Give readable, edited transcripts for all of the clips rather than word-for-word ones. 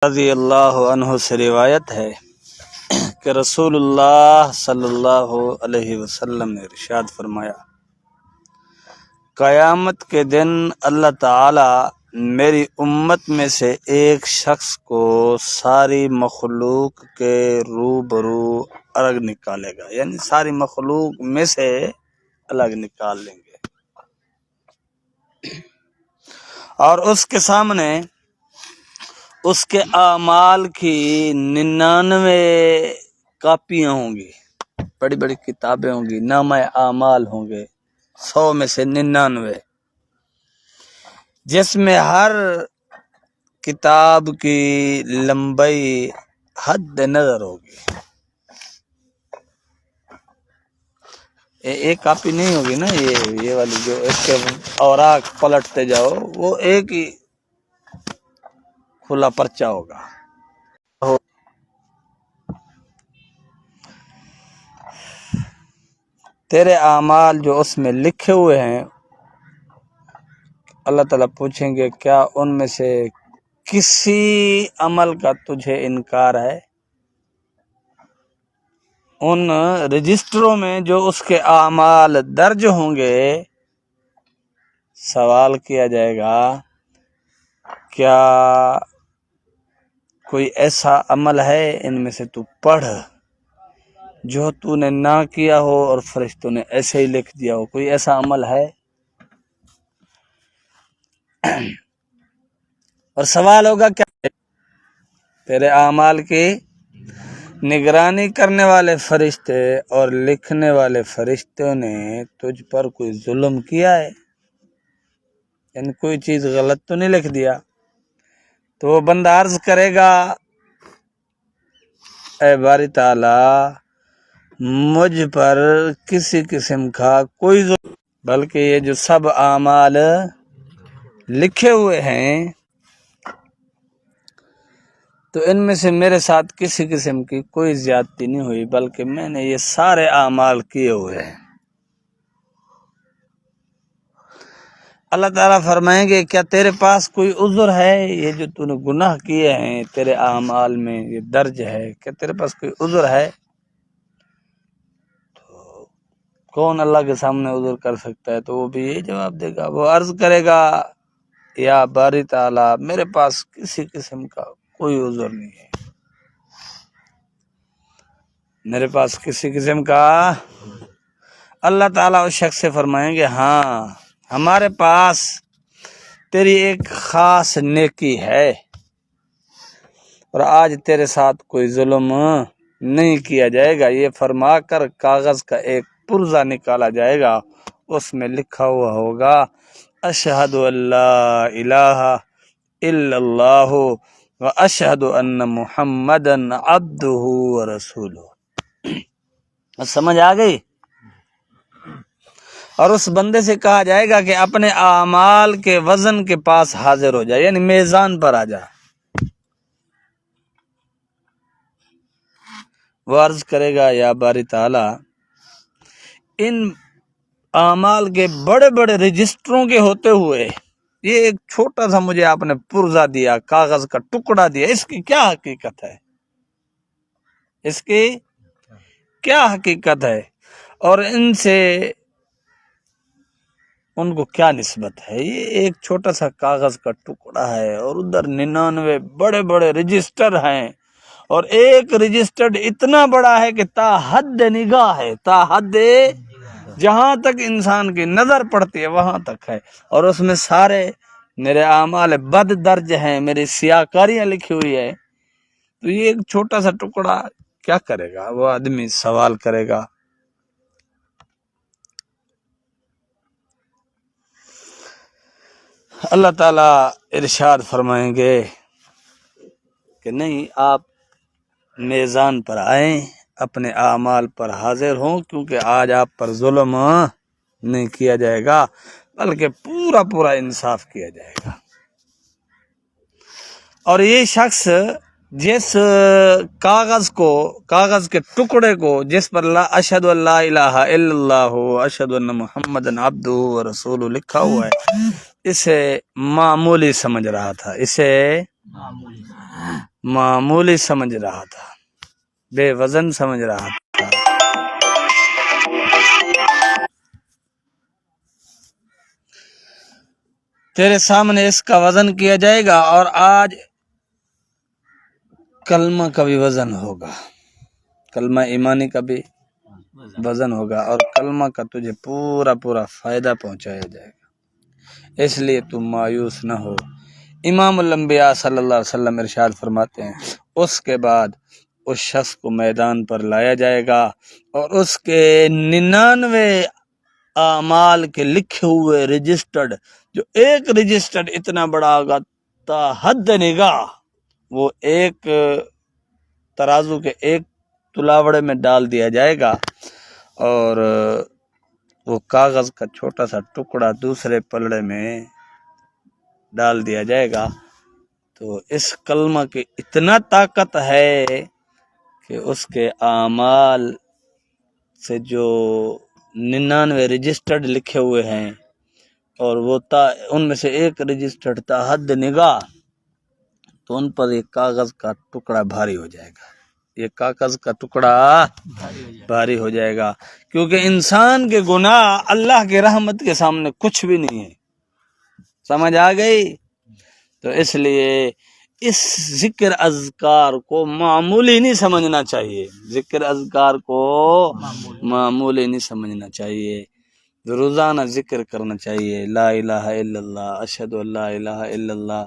رضی اللہ عنہ سے روایت ہے کہ رسول اللہ صلی اللہ علیہ وسلم نے ارشاد فرمایا، قیامت کے دن اللہ تعالی میری امت میں سے ایک شخص کو ساری مخلوق کے روبرو الگ نکالے گا، یعنی ساری مخلوق میں سے الگ نکال لیں گے، اور اس کے سامنے اس کے اعمال کی 99 کاپیاں ہوں گی، بڑی بڑی کتابیں ہوں گی، نامہ اعمال ہوں گے 100 میں سے 99، جس میں ہر کتاب کی لمبائی حد نظر ہوگی۔ ایک کاپی نہیں ہوگی نا، یہ والی جو اس کے اوراق پلٹتے جاؤ، وہ ایک ہی کھلا پرچہ ہوگا۔ تیرے اعمال جو اس میں لکھے ہوئے ہیں، اللہ تعالیٰ پوچھیں گے کیا ان میں سے کسی عمل کا تجھے انکار ہے؟ ان رجسٹروں میں جو اس کے اعمال درج ہوں گے، سوال کیا جائے گا کیا کوئی ایسا عمل ہے ان میں سے تو پڑھ جو تو نے نہ کیا ہو اور فرشتوں نے ایسے ہی لکھ دیا ہو؟ کوئی ایسا عمل ہے؟ اور سوال ہوگا کیا تیرے اعمال کی نگرانی کرنے والے فرشتے اور لکھنے والے فرشتوں نے تجھ پر کوئی ظلم کیا ہے، یعنی کوئی چیز غلط تو نہیں لکھ دیا؟ تو وہ بندہ عرض کرے گا، اے باری تعالی مجھ پر کسی قسم کا کوئی ظلم، بلکہ یہ جو سب اعمال لکھے ہوئے ہیں تو ان میں سے میرے ساتھ کسی قسم کی کوئی زیادتی نہیں ہوئی، بلکہ میں نے یہ سارے اعمال کیے ہوئے ہیں۔ اللہ تعالیٰ فرمائیں گے کیا تیرے پاس کوئی عذر ہے؟ یہ جو تو نے گناہ کیے ہیں تیرے اعمال میں یہ درج ہے، کیا تیرے پاس کوئی عذر ہے؟ تو کون اللہ کے سامنے عذر کر سکتا ہے؟ تو وہ بھی یہی جواب دے گا، وہ عرض کرے گا، یا باری تعالیٰ میرے پاس کسی قسم کا کوئی عذر نہیں ہے، میرے پاس کسی قسم کا۔ اللہ تعالیٰ اس شخص سے فرمائیں گے، ہاں ہمارے پاس تیری ایک خاص نیکی ہے، اور آج تیرے ساتھ کوئی ظلم نہیں کیا جائے گا۔ یہ فرما کر کاغذ کا ایک پرزہ نکالا جائے گا، اس میں لکھا ہوا ہوگا، اشہد ان لا الہ الا اللہ و اشہد ان محمدا عبدہ و رسولہ۔ سمجھ آ گئی؟ اور اس بندے سے کہا جائے گا کہ اپنے اعمال کے وزن کے پاس حاضر ہو جائے، یعنی میزان پر آ جا۔ وہ عرض کرے گا، یا باری تعالی ان اعمال کے بڑے بڑے رجسٹروں کے ہوتے ہوئے یہ ایک چھوٹا سا مجھے آپ نے پرزہ دیا، کاغذ کا ٹکڑا دیا، اس کی کیا حقیقت ہے؟ اس کی کیا حقیقت ہے؟ اور ان سے ان کو کیا نسبت ہے؟ یہ ایک چھوٹا سا کاغذ کا ٹکڑا ہے، اور ادھر 99 بڑے بڑے رجسٹر ہیں، اور ایک رجسٹر اتنا بڑا ہے کہ تا حد نگاہ ہے، تا حد جہاں تک انسان کی نظر پڑتی ہے وہاں تک ہے، اور اس میں سارے میرے اعمال بد درج ہیں، میری سیاکاریاں لکھی ہوئی ہے۔ تو یہ ایک چھوٹا سا ٹکڑا کیا کرے گا؟ وہ آدمی سوال کرے گا۔ اللہ تعالیٰ ارشاد فرمائیں گے کہ نہیں، آپ میزان پر آئیں، اپنے اعمال پر حاضر ہوں، کیونکہ آج آپ پر ظلم نہیں کیا جائے گا، بلکہ پورا پورا انصاف کیا جائے گا۔ اور یہ شخص جس کاغذ کے ٹکڑے کو جس پر اشہد ان لا الہ الا اللہ اشہد ان محمدا عبدہ و رسولہ لکھا ہوا ہے، اسے معمولی سمجھ رہا تھا، اسے معمولی سمجھ رہا تھا، بے وزن سمجھ رہا تھا، تیرے سامنے اس کا وزن کیا جائے گا، اور آج کلمہ کا بھی وزن ہوگا، کلمہ ایمانی کا بھی وزن ہوگا، اور کلمہ کا تجھے پورا پورا فائدہ پہنچایا جائے گا، اس لیے تم مایوس نہ ہو۔ امام الانبیاء صلی اللہ علیہ وسلم ارشاد فرماتے ہیں، اس کے بعد اس شخص کو میدان پر لایا جائے گا اور اس کے 99 اعمال کے لکھے ہوئے رجسٹرڈ، جو ایک رجسٹرڈ اتنا بڑا ہوگا تا حد نگاہ، وہ ایک ترازو کے ایک تلاوڑے میں ڈال دیا جائے گا، اور وہ کاغذ کا چھوٹا سا ٹکڑا دوسرے پلڑے میں ڈال دیا جائے گا۔ تو اس کلمہ کی اتنا طاقت ہے کہ اس کے اعمال سے جو 99 رجسٹرڈ لکھے ہوئے ہیں، اور وہ ان میں سے ایک رجسٹرڈ تا حد نگاہ، تو ان پر یہ کاغذ کا ٹکڑا بھاری ہو جائے گا، یہ کاغذ کا ٹکڑا بھاری ہو جائے گا، کیونکہ انسان کے گناہ اللہ کی رحمت کے سامنے کچھ بھی نہیں ہے۔ سمجھ آ گئی؟ تو اس لیے اس ذکر اذکار کو معمولی نہیں سمجھنا چاہیے، ذکر اذکار کو معمولی نہیں سمجھنا چاہیے، روزانہ ذکر کرنا چاہیے، لا الہ الا اللہ، اشہد ان لا الہ الا اللہ،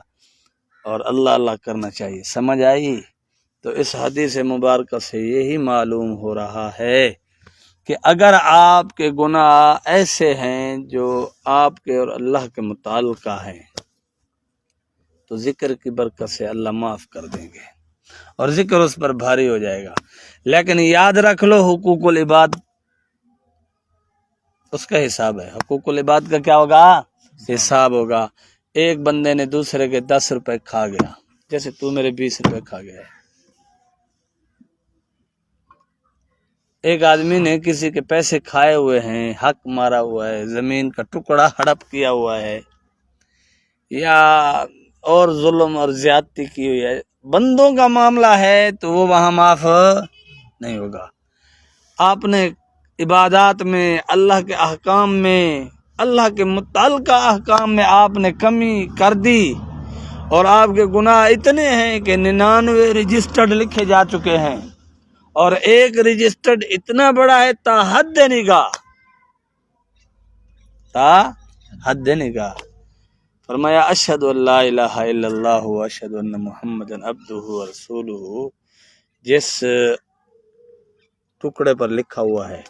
اور اللہ اللہ کرنا چاہیے۔ سمجھ آئی؟ تو اس حدیث مبارکہ سے یہی معلوم ہو رہا ہے کہ اگر آپ کے گناہ ایسے ہیں جو آپ کے اور اللہ کے متعلقہ ہیں، تو ذکر کی برکت سے اللہ معاف کر دیں گے، اور ذکر اس پر بھاری ہو جائے گا۔ لیکن یاد رکھ لو، حقوق العباد اس کا حساب ہے، حقوق العباد کا کیا ہوگا؟ حساب ہوگا۔ ایک بندے نے دوسرے کے 10 روپے کھا گیا، جیسے تو میرے 20 روپے کھا گیا ہے۔ ایک آدمی نے کسی کے پیسے کھائے ہوئے ہیں، حق مارا ہوا ہے، زمین کا ٹکڑا ہڑپ کیا ہوا ہے، یا اور ظلم اور زیادتی کی ہوئی ہے، بندوں کا معاملہ ہے تو وہ وہاں معاف نہیں ہوگا۔ آپ نے عبادات میں، اللہ کے احکام میں، اللہ کے متعلقہ احکام میں آپ نے کمی کر دی، اور آپ کے گناہ اتنے ہیں کہ 99 رجسٹرڈ لکھے جا چکے ہیں، اور ایک رجسٹرڈ اتنا بڑا ہے تا حد نگاہ، تا حد نگاہ۔ فرمایا اشہد ان لا الہ الا اللہ واشہد ان محمد عبدہ ورسولہ، جس ٹکڑے پر لکھا ہوا ہے،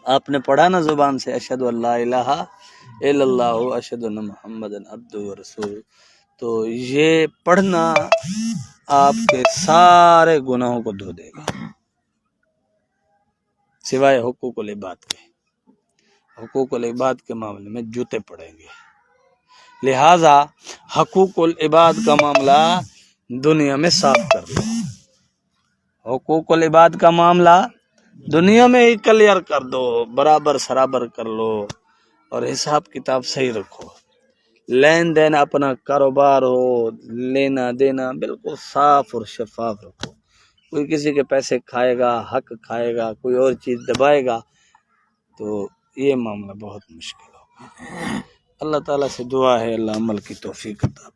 آپ نے پڑھا نا زبان سے، اشہد ان لا الہ الا اللہ اشہد ان محمد عبدہ ورسولہ، تو یہ پڑھنا آپ کے سارے گناہوں کو دھو دے گا، سوائے حقوق العباد کے۔ حقوق العباد کے معاملے میں جوتے پڑیں گے، لہذا حقوق العباد کا معاملہ دنیا میں صاف کر لو، حقوق العباد کا معاملہ دنیا میں ہی کلیئر کر دو، برابر سرابر کر لو، اور حساب کتاب صحیح رکھو، لین دین اپنا کاروبار ہو، لینا دینا بالکل صاف اور شفاف رکھو۔ کوئی کسی کے پیسے کھائے گا، حق کھائے گا، کوئی اور چیز دبائے گا، تو یہ معاملہ بہت مشکل ہوگا۔ اللہ تعالیٰ سے دعا ہے اللہ عمل کی توفیق عطا